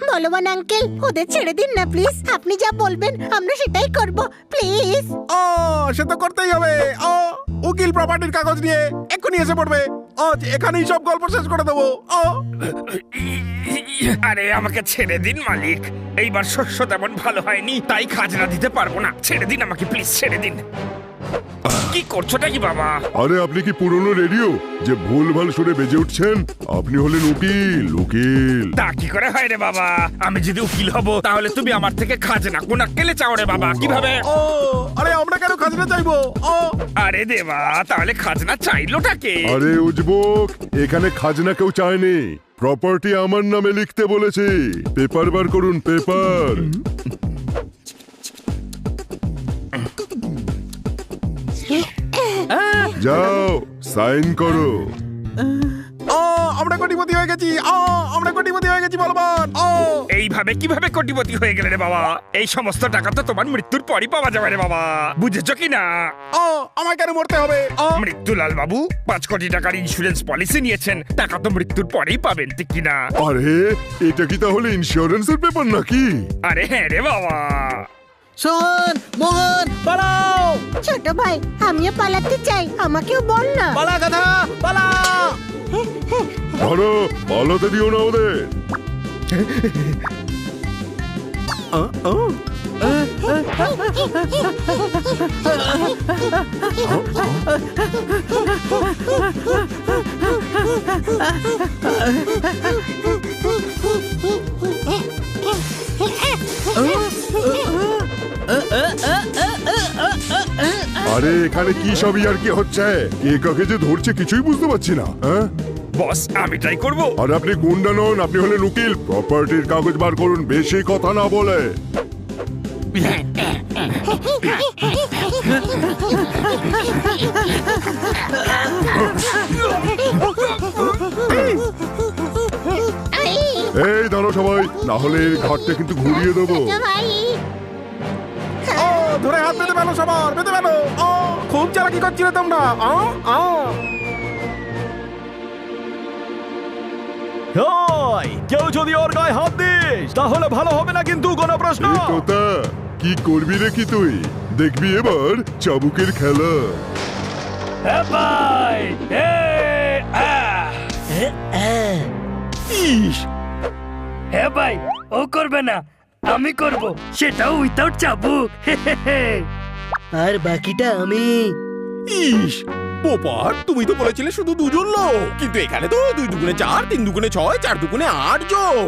বলবান আঙ্কেল, ওদের ছেড়ে দিন না প্লিজ। আপনি যা বলবেন আমরা সেটাই করব, প্লিজ। সে তো করতেই হবে। উকিল প্রপার্টির কাগজ নিয়ে এক্ষুনি এসে পড়বে। এখানেই সব গল্প শেষ করে দেবো। আরে আমাকে ছেড়ে দিন মালিক, এইবার শস্য তেমন ভালো হয়নি, তাই খাজনা দিতে পারবো না। ছেড়ে দিন আমাকে প্লিজ, ছেড়ে দিন। কি করছোটা কি বাবা? আরে আপনি কি পুরনো রেডিও যে ভুল ভাল সুরে বেজে উঠছেন? আপনি হলেন উকিল। উকিল তা কি করে হয় রে বাবা? আমি যদি উকিল হব তাহলে তুমি আমার থেকে খাজনা কোনা কেলে চাও রে বাবা? কিভাবে? আরে আমরা কেন খাজনা চাইবো? আরে দেবা, তাহলে খাজনা চাইলোটাকে? আরে উজবুক, এখানে খাজনা কেউ চায়নি, প্রপার্টি আমার নামে লিখতে বলেছি। পেপার বার করুন, পেপার। যাও সাইন করো। আমরা কোটিপতি হয়ে গেছি, আমরা কোটিপতি হয়ে গেছি বলবান। এইভাবে কিভাবে কোটিপতি হয়ে গেলে রে বাবা? এই সমস্ত টাকা তো তোমার মৃত্যুর পরই পাওয়া যাবে রে বাবা, বুঝেছো কি না? আমায় কেন মরতে হবে? মৃত্যুলাল বাবু 5 কোটি টাকার ইন্স্যুরেন্স পলিসি নিয়েছেন, টাকা তো মৃত্যুর পরেই পাবেন, ঠিক কি না? আরে এটা কি তাহলে ইন্স্যুরেন্সের পেপার নাকি? আরে হ্যাঁ রে বাবা। সোহন মোহন পালাও। ছোট ভাই, আমিও পালাতে চাই, আমাকেও বল না। পালা গাধা পালা। ধরো, পালাতে দিও না ওদের। আরে এখানে কি সবই আর কি হচ্ছে? কে কাকে যে ধরছে কিছুই বুঝতে পারছি না। হ্যাঁ বস, আমি ট্রাই করবো। আর আপনি গুন্ডা নন, আপনি হলেন উকিল। প্রপার্টির কাগজ বার করুন, বেশি কথা না বলে। এই দাঁড়ো সবাই, না হলে এই ঘাটটা কিন্তু ঘুরিয়ে দেবো। ধরে হাত বেঁধে ফেলো, সবার বেঁধে ফেলো। খুব চালাকি করছিলে তোমরা। কেউ যদি ওর গায়ে হাত দিস তাহলে ভালো হবে না, কিন্তু কোনো প্রশ্ন? তোতা, কি করবি রে কি তুই? দেখবি এবার চাবুকের খেলা। ভাই হ্যাঁ ভাই, ও করবে না, আমি করব, সেটাও উইথাউট চাবুক। আর বাকিটা আমি। ইস পোপার, তুমি তো বলেছিলে শুধু 2 জন লোক, কিন্তু এখানে তো 2 দুগুণে 4, 3 দুগুণে 6, 4 দুগুণে 8 জন।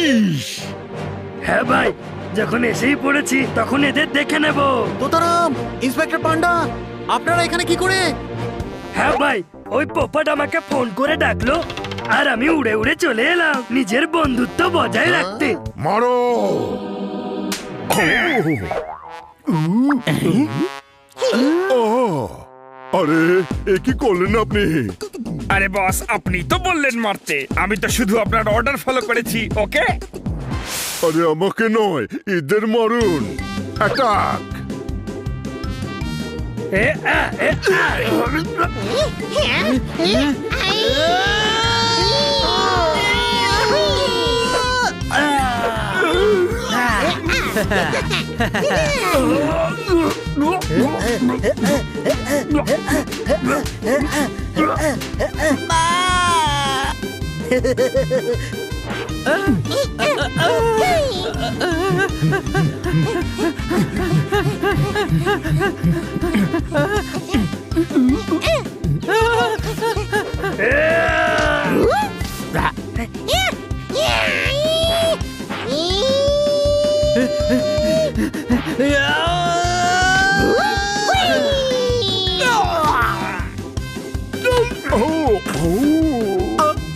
ইস হ্যাঁ ভাই, যখন এসেই পড়েছি তখন এদের দেখে নেব। তোতারাম, ইন্সপেক্টর পান্ডা, আপনারা এখানে কি করে? হ্যাঁ ভাই, ওই পোপট আমাকে ফোন করে ডাকলো আর আমি উড়ে উড়ে চলে এলাম নিজের বন্ধুত্ব বজায় রাখতে। মারো! আরে এ কি করলেন আপনি? আরে বস, আপনি তো বললেন মারতে, আমি তো শুধু আপনার অর্ডার ফলো করেছি। ওকে, আরে আমাকে নয়, এদের মারুন। অ্যাটাক!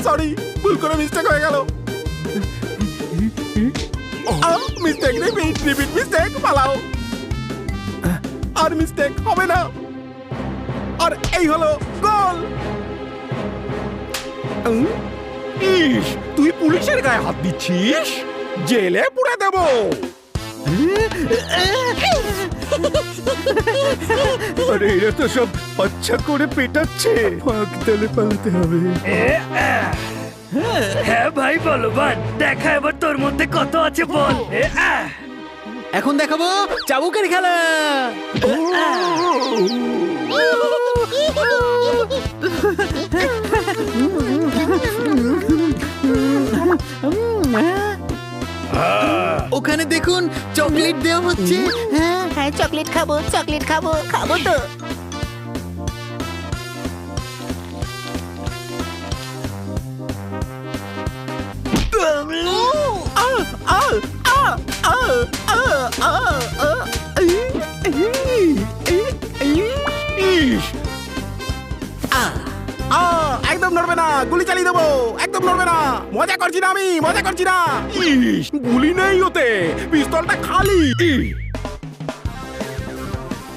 সরি, ভুল করে মিস্টেক হয়ে গেল। মিস্টেক, রিপিট মিস্টেক, পালাও। আর মিস্টেক হবে না। আর এই হলো গোল। ইস, তুই পুলিশের গায়ে হাত দিচ্ছিস, জেলে পুরে দেব। আরে এরা তো সব আচ্ছা করে পেটাচ্ছে, ফাঁক তালে পালাতে হবে। হ্যাঁ ভাই বলবান, দেখা এবার তোর মধ্যে কত আছে বল। এখন দেখাবো চাবুকের খেলা। ওখানে দেখুন চকলেট দেওয়া হচ্ছে। হ্যাঁ হ্যাঁ, চকলেট খাবো, চকলেট খাবো, খাবো তো। একদম নড়বে না, গুলি চালিয়ে দেবো। একদম নড়বে না, মজা করছি না আমি, মজা করছি না। ইস, গুলি নেই ওতে, পিস্তলটা খালি।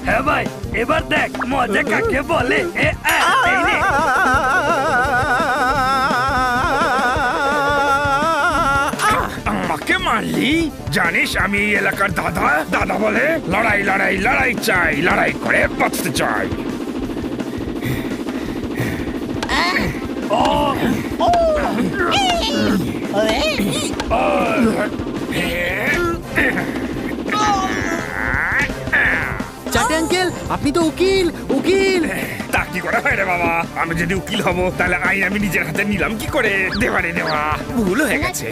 হ্যাঁ ভাই, এবার দেখ মজা কাকে বলে। এই নে। আমাকে মারলি? জানিস আমি এই এলাকার দাদা। দাদা বলে লড়াই লড়াই লড়াই চাই, লড়াই করে বাঁচতে চাই। চাটে আঙ্কেল, আপনি তো উকিল। উকিল তা কি করে হয় রে বাবা? আমি যদি উকিল হব তাহলে আইন আমি নিজের হাতে নিলাম কি করে? দেওয়ারে দেওয়া ভুল হয়ে গেছে।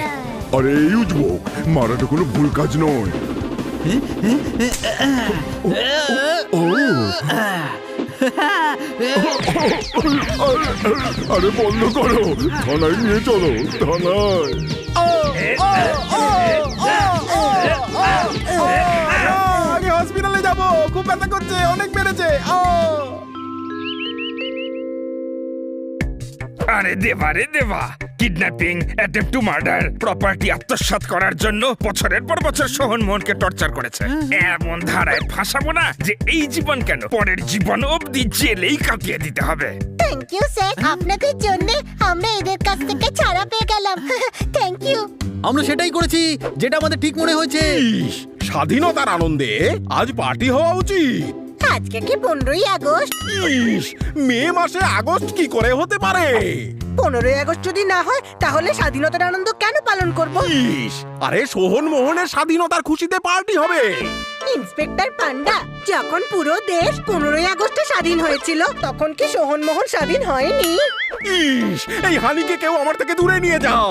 আরে এই উজবক, মারাটা কোনো ভুল কাজ নয়। আরে বন্ধ করো, থানায় নিয়ে চলো, থানায়। আমি হসপিটালে যাবো, খুব ব্যথা করছে, অনেক মেরেছে। আরে দেবা রে দেবা, kidnapping, attempt to murder, property আত্মসাৎ করার জন্য বছরের পর বছর সোহন মোহনকে টর্চার করেছে। এমন ধারায় ফাঁসাবো না যে এই জীবন কেন, পরের জীবন অবধি জেলেই কাটিয়ে দিতে হবে। থ্যাংক ইউ স্যার, আপনাদের জন্য আমরা এদের কাছ থেকে ছাড়া পেয়ে গেলাম। Thank you. আমরা সেটাই করেছি যেটা আমাদের ঠিক মনে হয়েছে। ইস, স্বাধীনতার আনন্দে আজ পার্টি হওয়া উচিত। আজকে কি 15ই আগস্ট? ইস, মে মাসে আগস্ট কি করে হতে পারে? 15ই আগস্ট যদি না হয় তাহলে স্বাধীনতার আনন্দ কেন পালন করব? ইস, আরে সোহন মোহনের স্বাধীনতার খুশিতে পার্টি হবে। ইন্সপেক্টর পান্ডা, যখন পুরো দেশ 15ই আগস্টে স্বাধীন হয়েছিল তখন কি সোহনমোহন স্বাধীন হয়নি? ইস, এই হানিকে কেউ আমার থেকে দূরে নিয়ে যাও।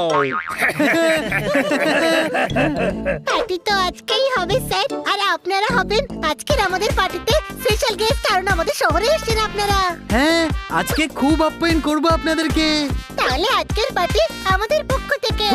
পার্টি তো আজকেই হবে স্যার, আর আপনারা হবেন আজকের আমাদের পার্টিতে স্পেশাল গেস্ট, কারণ আমাদের শহরে এসেছেন আপনারা। হ্যাঁ, আজকে খুব আপ্যায়ন করবো আপনাদেরকে। তাহলে আজকের পার্টি আমাদের পক্ষ থেকে।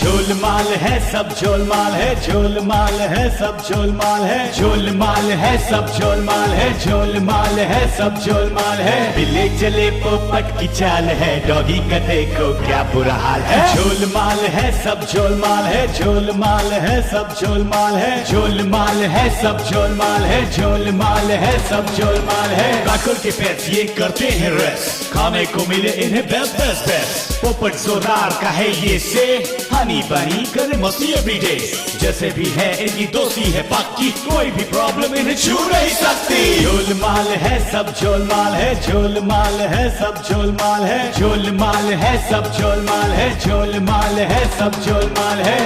झोलमाल है सब झोलमाल है, झोलमाल है सब झोलमाल है, झोलमाल है सब झोलमाल है, झोलमाल है सब झोलमाल है। बिल्ले चले पोपट की चाल है, डॉगी का देखो क्या बुरा हाल है। झोलमाल है सब झोलमाल है, झोलमाल है सब झोलमाल है, झोलमाल है सब झोलमाल है, झोलमाल है सब झोलमाल है। काकुल के पेट्स ये करते हैं रेस, खाने को मिले इन्हें बेस्ट बेस्ट बेस्ट। पोपट जोरार का है ये से, हनी बनी करे मस्ती एवरीडे। जैसे भी है इनकी दोस्ती है पक्की, कोई भी प्रॉब्लम इन्हें छू नहीं सकती। झोलमाल है सब झोलमाल है, झोलमाल है सब झोलमाल है, झोलमाल है सब झोलमाल है, झोलमाल है सब झोलमाल है।